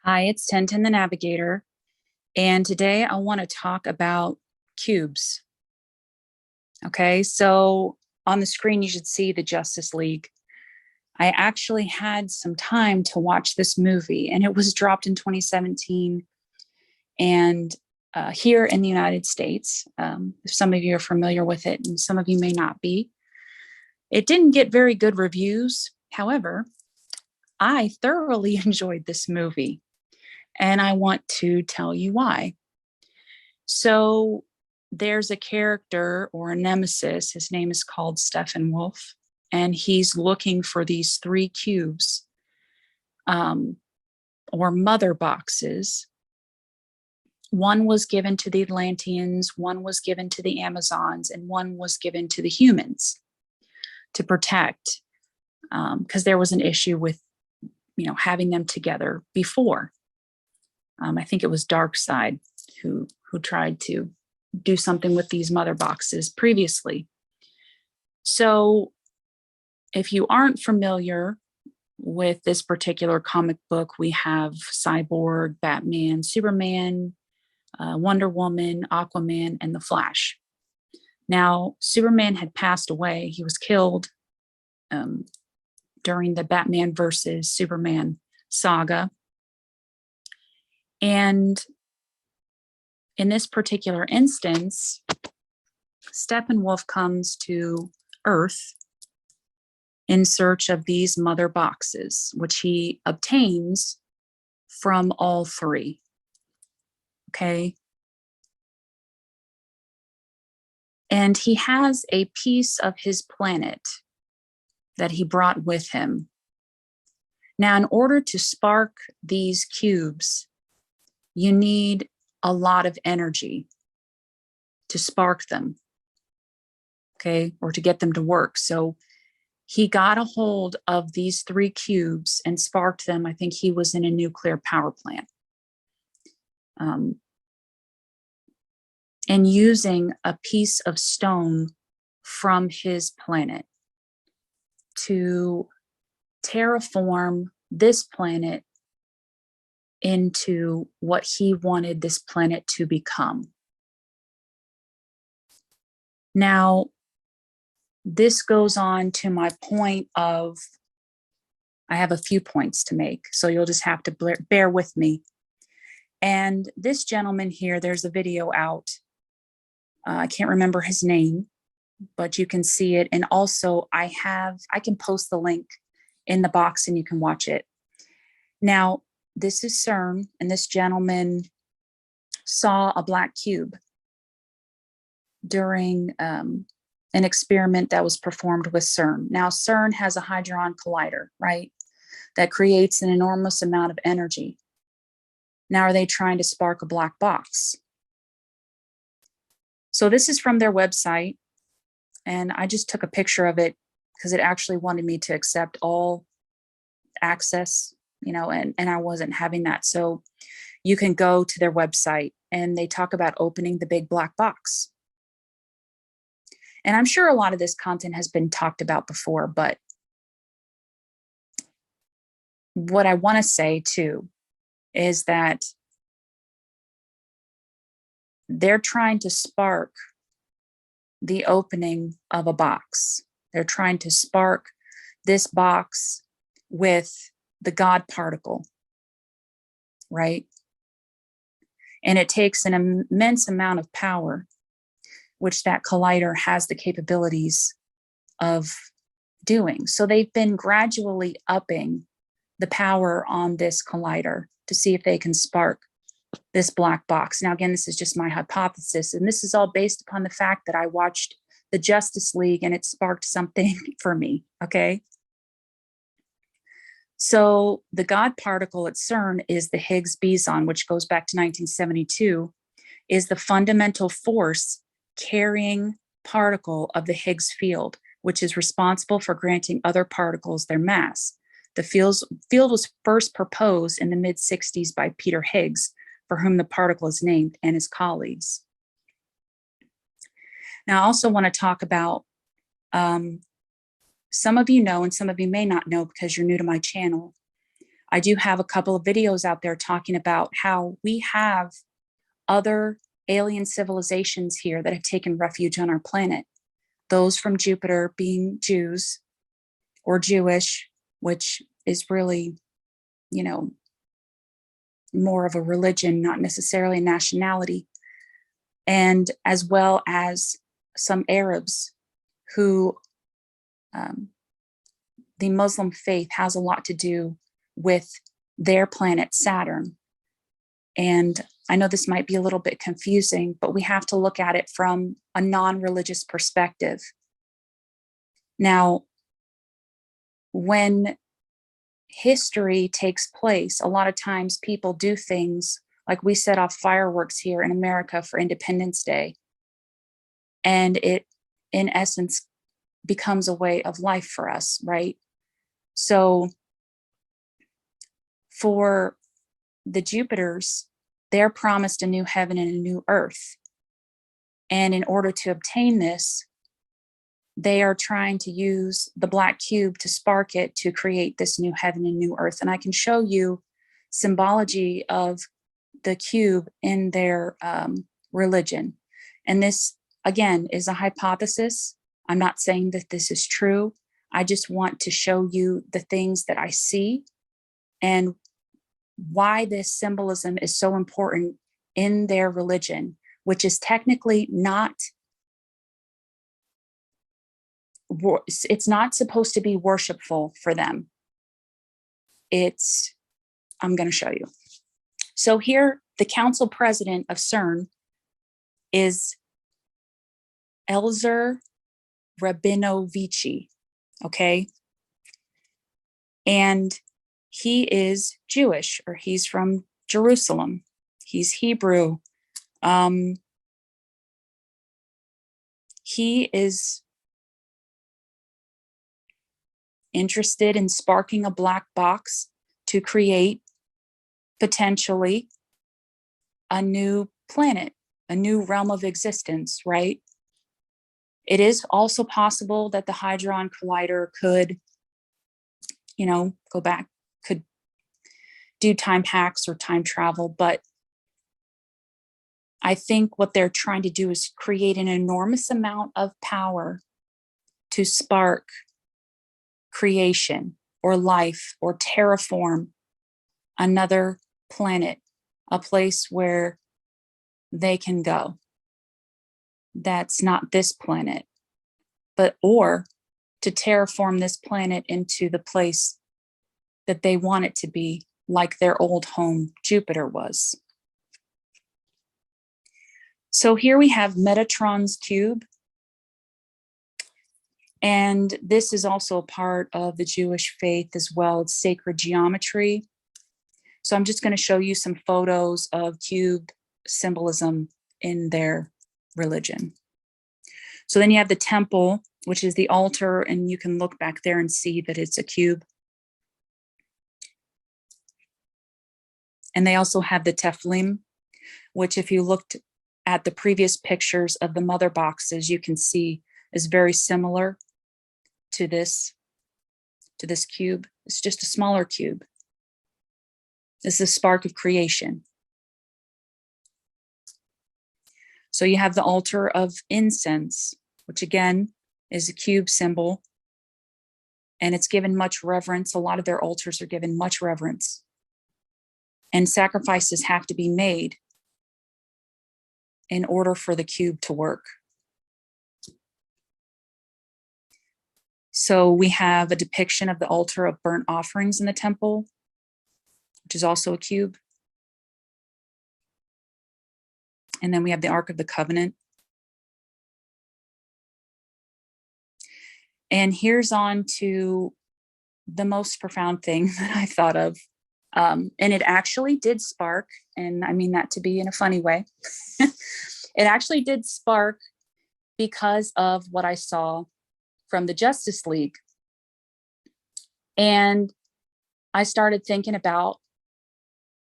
Hi, it's Tintin the Navigator, and today I want to talk about cubes. Okay, so on the screen you should see the Justice League. I actually had some time to watch this movie, and it was dropped in 2017. And here in the United States, if some of you are familiar with it, and some of you may not be, it didn't get very good reviews. However, I thoroughly enjoyed this movie, and I want to tell you why. So there's a character or a nemesis. His name is called Steppenwolf, and he's looking for these three cubes um, or mother boxes. One was given to the Atlanteans, one was given to the Amazons, and one was given to the humans to protect, because there was an issue with, having them together before. I think it was Darkseid who tried to do something with these mother boxes previously. So if you aren't familiar with this particular comic book, we have Cyborg, Batman, Superman, Wonder Woman, Aquaman, and the Flash. Now, Superman had passed away. He was killed during the Batman versus Superman saga. And in this particular instance, Steppenwolf comes to Earth in search of these mother boxes, which he obtains from all three. Okay. And he has a piece of his planet that he brought with him. Now, in order to spark these cubes, you need a lot of energy to spark them, okay, or to get them to work. So he got a hold of these three cubes and sparked them. I think he was in a nuclear power plant. And using a piece of stone from his planet to terraform this planet into what he wanted this planet to become. Now, this goes on to my point of, I have a few points to make, so you'll just have to bear with me. And this gentleman here, there's a video out. I can't remember his name, but you can see it. And also I can post the link in the box and you can watch it. Now, this is Cern, and this gentleman saw a black cube during an experiment that was performed with Cern. Now, Cern has a Hydron collider, right? That creates an enormous amount of energy. Now, are they trying to spark a black box? So this is from their website, and I just took a picture of it because it actually wanted me to accept all access, and I wasn't having that. So you can go to their website, and they talk about opening the big black box. And I'm sure a lot of this content has been talked about before, but what I want to say too is that they're trying to spark the opening of a box. They're trying to spark this box with the God particle, right? And it takes an immense amount of power, which that collider has the capabilities of doing. So they've been gradually upping the power on this collider to see if they can spark this black box. Now, again, this is just my hypothesis, and this is all based upon the fact that I watched the Justice League and it sparked something for me, okay? So the God particle at Cern is the Higgs boson, which goes back to 1972, is the fundamental force carrying particle of the Higgs field, which is responsible for granting other particles their mass. The field was first proposed in the mid-60s by Peter Higgs, for whom the particle is named, and his colleagues. Now, I also want to talk about, some of you know, and some of you may not know because you're new to my channel, I do have a couple of videos out there talking about how we have other alien civilizations here that have taken refuge on our planet. Those from Jupiter being Jews or Jewish, which is really, you know, more of a religion, not necessarily a nationality. And as well as some Arabs who the Muslim faith has a lot to do with their planet Saturn. And I know this might be a little bit confusing, but we have to look at it from a non-religious perspective. Now, when history takes place, a lot of times people do things like we set off fireworks here in America for Independence Day. And it, in essence, becomes a way of life for us, right? So for the Jupiters, they're promised a new heaven and a new earth. And in order to obtain this, they are trying to use the black cube to spark it to create this new heaven and new earth. And I can show you symbology of the cube in their religion. And this, again, is a hypothesis. I'm not saying that this is true. I just want to show you the things that I see and why this symbolism is so important in their religion, which is technically not, it's not supposed to be worshipful for them. It's, I'm going to show you. So here, the council president of Cern is Elzer Rabinovici, okay? And he is Jewish, or he's from Jerusalem. He's Hebrew. He is interested in sparking a black box to create potentially a new planet, a new realm of existence, right? It is also possible that the Hydron collider could, you know, go back, could do time hacks or time travel, but I think what they're trying to do is create an enormous amount of power to spark creation or life or terraform another planet, a place where they can go. That's not this planet, but or to terraform this planet into the place that they want it to be, like their old home Jupiter was. So here we have Metatron's cube. And this is also a part of the Jewish faith as well. It's sacred geometry. So I'm just going to show you some photos of cube symbolism in their religion. So then you have the temple, which is the altar, and you can look back there and see that it's a cube. And they also have the tefillin, which if you looked at the previous pictures of the mother boxes, you can see is very similar to this cube. It's just a smaller cube. This is a spark of creation. So you have the altar of incense, which again is a cube symbol, and it's given much reverence. A lot of their altars are given much reverence, and sacrifices have to be made in order for the cube to work. So we have a depiction of the altar of burnt offerings in the temple, which is also a cube. And then we have the Ark of the Covenant. And here's on to the most profound thing that I thought of. And it actually did spark, and I mean that to be in a funny way. It actually did spark because of what I saw from the Justice League. And I started thinking about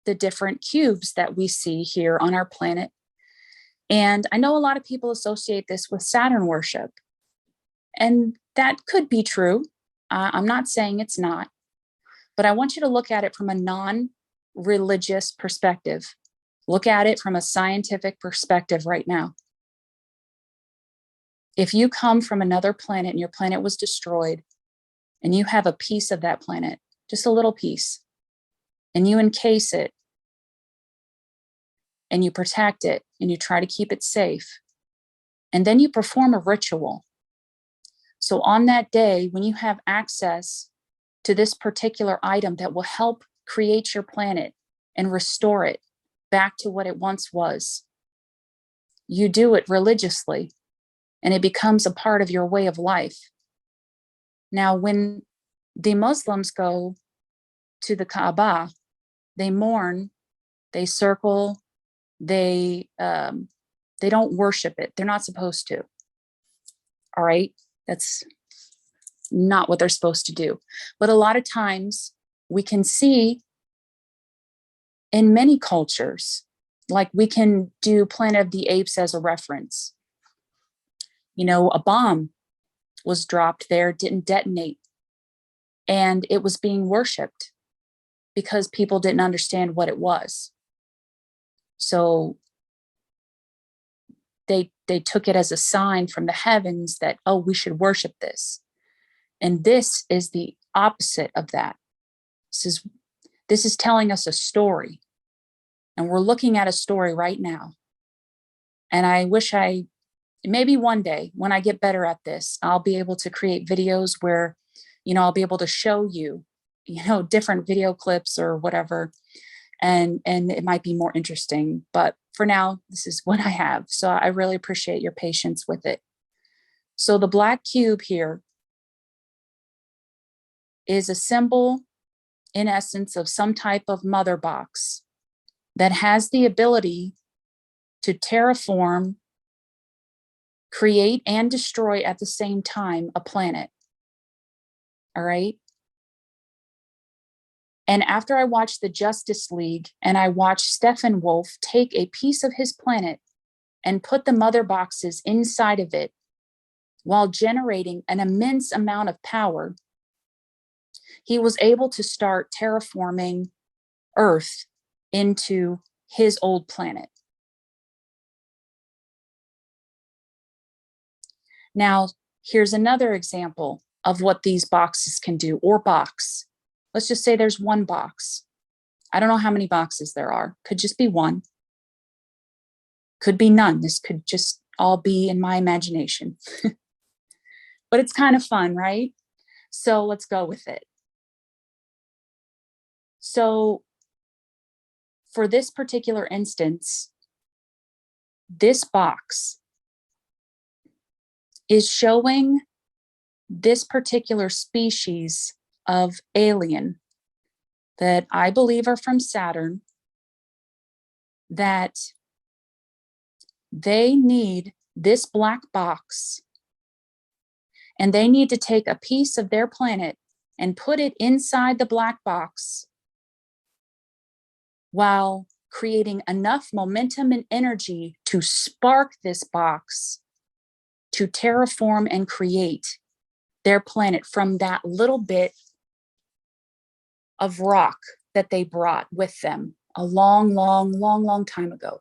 the different cubes that we see here on our planet. And I know a lot of people associate this with Saturn worship. And that could be true. I'm not saying it's not. But I want you to look at it from a non-religious perspective. Look at it from a scientific perspective right now. If you come from another planet and your planet was destroyed, and you have a piece of that planet, just a little piece, and you encase it, and you protect it, and you try to keep it safe, and then you perform a ritual. So on that day, when you have access to this particular item that will help create your planet and restore it back to what it once was, you do it religiously, and it becomes a part of your way of life. Now, when the Muslims go to the Kaaba, they mourn, they circle, they don't worship it. They're not supposed to. All right, that's not what they're supposed to do. But a lot of times we can see in many cultures, like we can do Planet of the Apes as a reference. You know, a bomb was dropped there, didn't detonate, and it was being worshipped because people didn't understand what it was. So they took it as a sign from the heavens that, oh, we should worship this. And this is the opposite of that. This is telling us a story. And we're looking at a story right now. And I wish maybe one day when I get better at this, I'll be able to create videos where, I'll be able to show you, different video clips or whatever. And it might be more interesting. But for now, this is what I have. So I really appreciate your patience with it. So the black cube here is a symbol, in essence, of some type of mother box that has the ability to terraform, create, and destroy at the same time a planet. All right? And after I watched the Justice League and I watched Steppenwolf take a piece of his planet and put the mother boxes inside of it while generating an immense amount of power, he was able to start terraforming Earth into his old planet. Now, here's another example of what these boxes can do, or box. Let's just say there's one box. I don't know how many boxes there are. Could just be one. Could be none. This could just all be in my imagination. But it's kind of fun, right? So let's go with it. So for this particular instance, this box is showing this particular species of alien that I believe are from Saturn, that they need this black box, and they need to take a piece of their planet and put it inside the black box while creating enough momentum and energy to spark this box to terraform and create their planet from that little bit of rock that they brought with them a long, long, long, long time ago.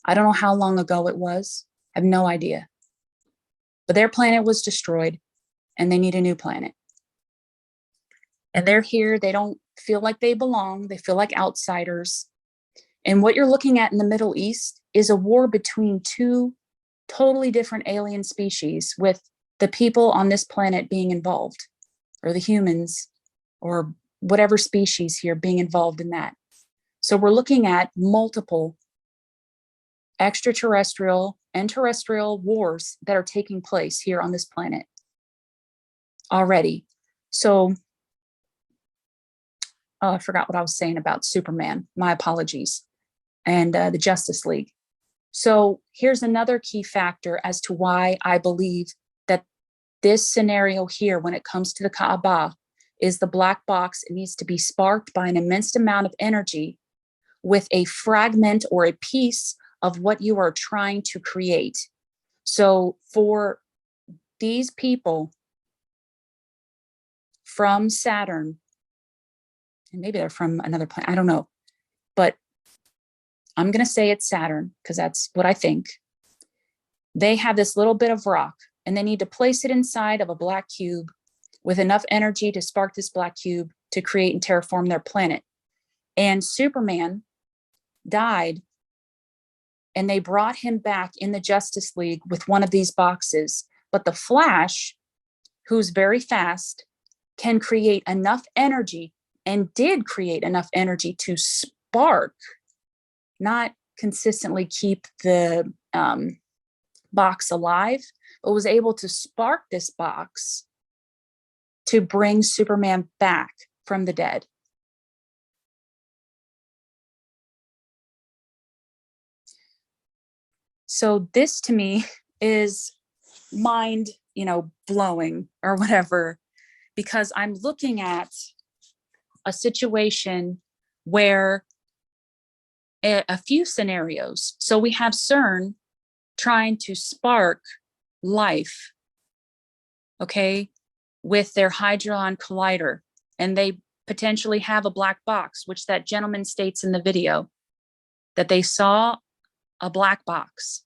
I don't know how long ago it was. I have no idea. But their planet was destroyed and they need a new planet. And they're here. They don't feel like they belong. They feel like outsiders. And what you're looking at in the Middle East is a war between two totally different alien species, with the people on this planet being involved, or the humans, or whatever species here being involved in that. So we're looking at multiple extraterrestrial and terrestrial wars that are taking place here on this planet already. So, I forgot what I was saying about Superman. My apologies. And the Justice League. So here's another key factor as to why I believe that this scenario here, when it comes to the Kaaba, is the black box. It needs to be sparked by an immense amount of energy with a fragment or a piece of what you are trying to create. So for these people from Saturn, and maybe they're from another planet. I don't know. But I'm going to say it's Saturn because that's what I think. They have this little bit of rock and they need to place it inside of a black cube with enough energy to spark this black cube to create and terraform their planet. And Superman died, and they brought him back in the Justice League with one of these boxes. But the Flash, who's very fast, can create enough energy, and did create enough energy to spark, not consistently keep the box alive, but was able to spark this box to bring Superman back from the dead. So this to me is mind, blowing or whatever, because I'm looking at a situation where a few scenarios. So we have Cern trying to spark life, okay, with their Hydron collider, and they potentially have a black box, which that gentleman states in the video that they saw a black box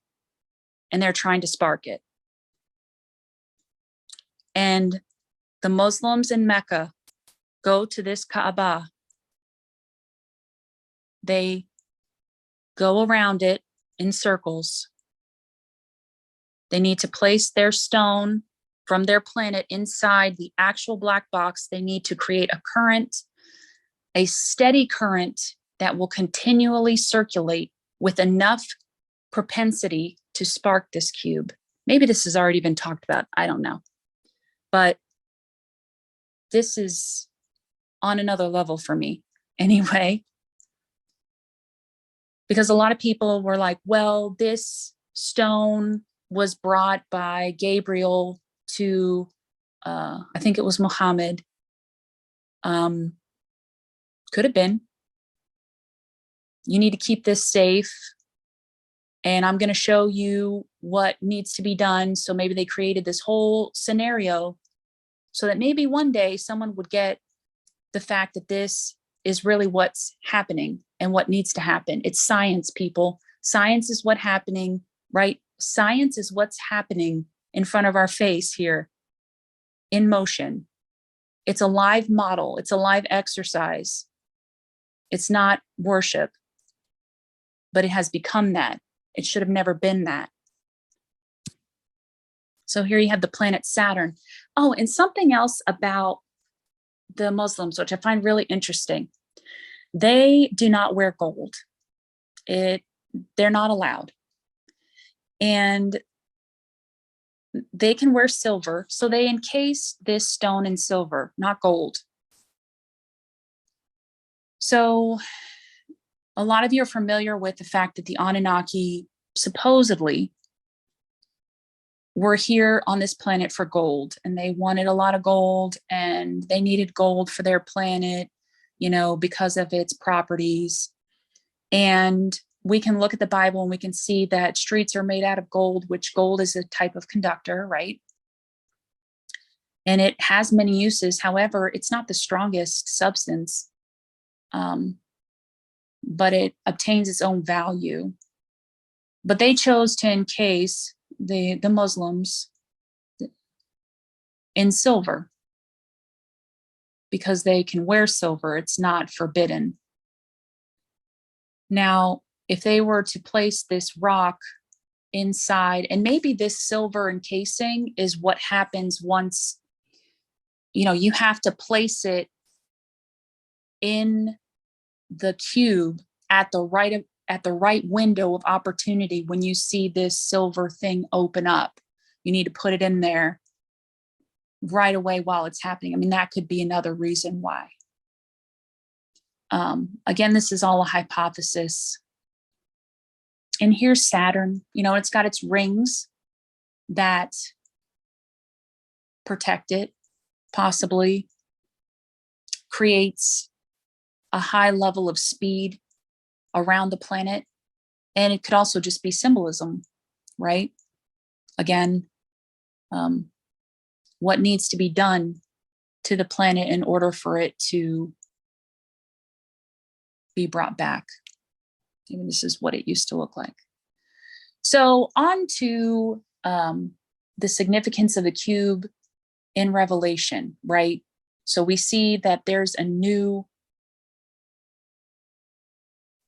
and they're trying to spark it. And the Muslims in Mecca go to this Kaaba. They go around it in circles. They need to place their stone from their planet inside the actual black box. They need to create a current, a steady current that will continually circulate with enough propensity to spark this cube. Maybe this has already been talked about. I don't know. But this is on another level for me anyway. Because a lot of people were like, well, this stone was brought by Gabriel to, I think it was Muhammad. Could have been. You need to keep this safe. And I'm going to show you what needs to be done. So maybe they created this whole scenario so that maybe one day someone would get the fact that this is really what's happening and what needs to happen. It's science, people. Science is what's happening, right? Science is what's happening in front of our face here in motion. It's a live model. It's a live exercise. It's not worship, but it has become that. It should have never been that. So here you have the planet Saturn. Oh, and something else about the Muslims, which I find really interesting. They do not wear gold. They're not allowed. And they can wear silver. So they encase this stone in silver, not gold. So a lot of you are familiar with the fact that the Anunnaki supposedly were here on this planet for gold, and they wanted a lot of gold, and they needed gold for their planet, because of its properties. And we can look at the Bible and we can see that streets are made out of gold, which gold is a type of conductor, right? And it has many uses. However, it's not the strongest substance, but it obtains its own value. But they chose to encase the Muslims in silver because they can wear silver. It's not forbidden. Now, if they were to place this rock inside, and maybe this silver encasing is what happens once, you have to place it in the cube at the right window of opportunity. When you see this silver thing open up, you need to put it in there right away while it's happening. I mean, that could be another reason why. Again, this is all a hypothesis. And here's Saturn. It's got its rings that protect it, possibly creates a high level of speed around the planet. And it could also just be symbolism, right? Again, what needs to be done to the planet in order for it to be brought back. Maybe this is what it used to look like. So on to the significance of the cube in Revelation, right? So we see that there's a new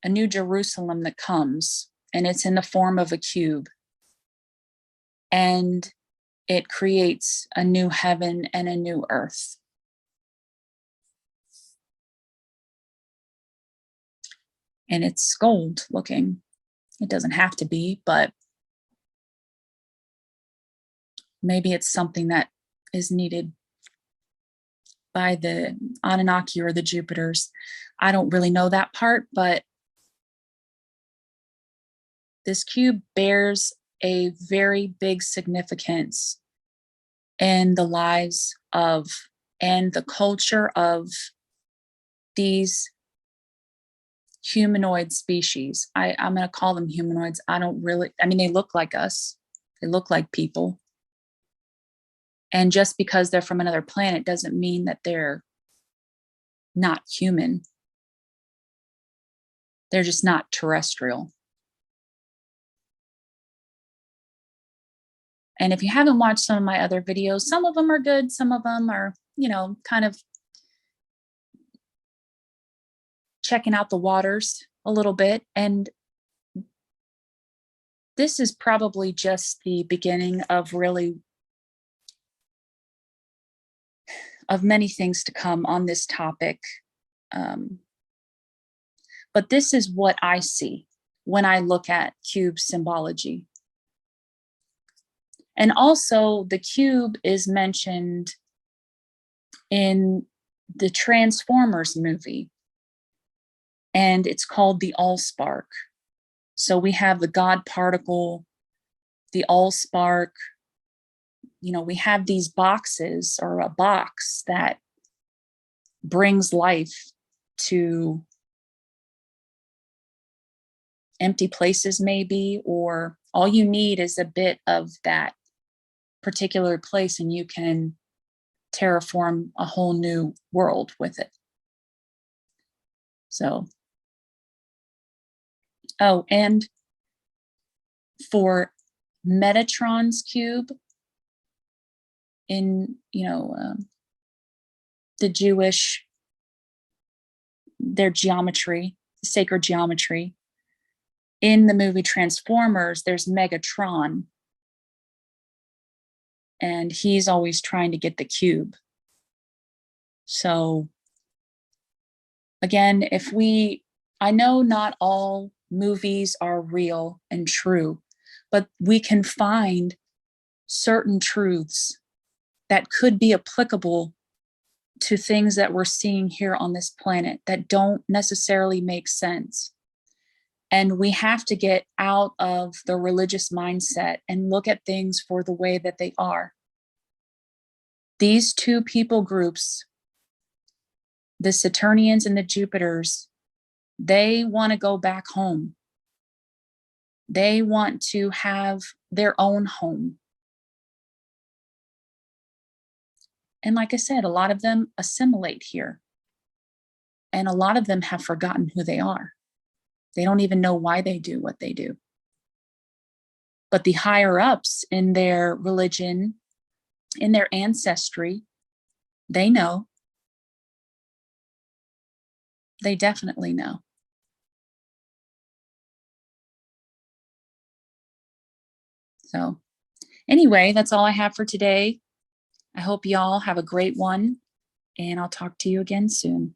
Jerusalem that comes, and it's in the form of a cube. And it creates a new heaven and a new earth. And it's gold looking. It doesn't have to be, but maybe it's something that is needed by the Anunnaki or the Jupiters. I don't really know that part, but this cube bears a very big significance in the lives of and the culture of these humanoid species. I'm going to call them humanoids. They look like us. They look like people. And just because they're from another planet doesn't mean that they're not human. They're just not terrestrial. And if you haven't watched some of my other videos, some of them are good, some of them are, kind of checking out the waters a little bit. And this is probably just the beginning of many things to come on this topic. But this is what I see when I look at cube symbology. And also the cube is mentioned in the Transformers movie, and it's called the Allspark. So we have the God particle, the Allspark. We have these boxes, or a box that brings life to empty places maybe, or all you need is a bit of that particular place and you can terraform a whole new world with it. So, and for Metatron's cube in, the Jewish, their geometry, sacred geometry, in the movie Transformers, there's Megatron, and he's always trying to get the cube. So again, I know not all movies are real and true, but we can find certain truths that could be applicable to things that we're seeing here on this planet that don't necessarily make sense. And we have to get out of the religious mindset and look at things for the way that they are. These two people groups, the Saturnians and the Jupiters, they want to go back home. They want to have their own home. And like I said, a lot of them assimilate here. And a lot of them have forgotten who they are. They don't even know why they do what they do. But the higher ups in their religion, in their ancestry, they know. They definitely know. So anyway, that's all I have for today. I hope y'all have a great one, and I'll talk to you again soon.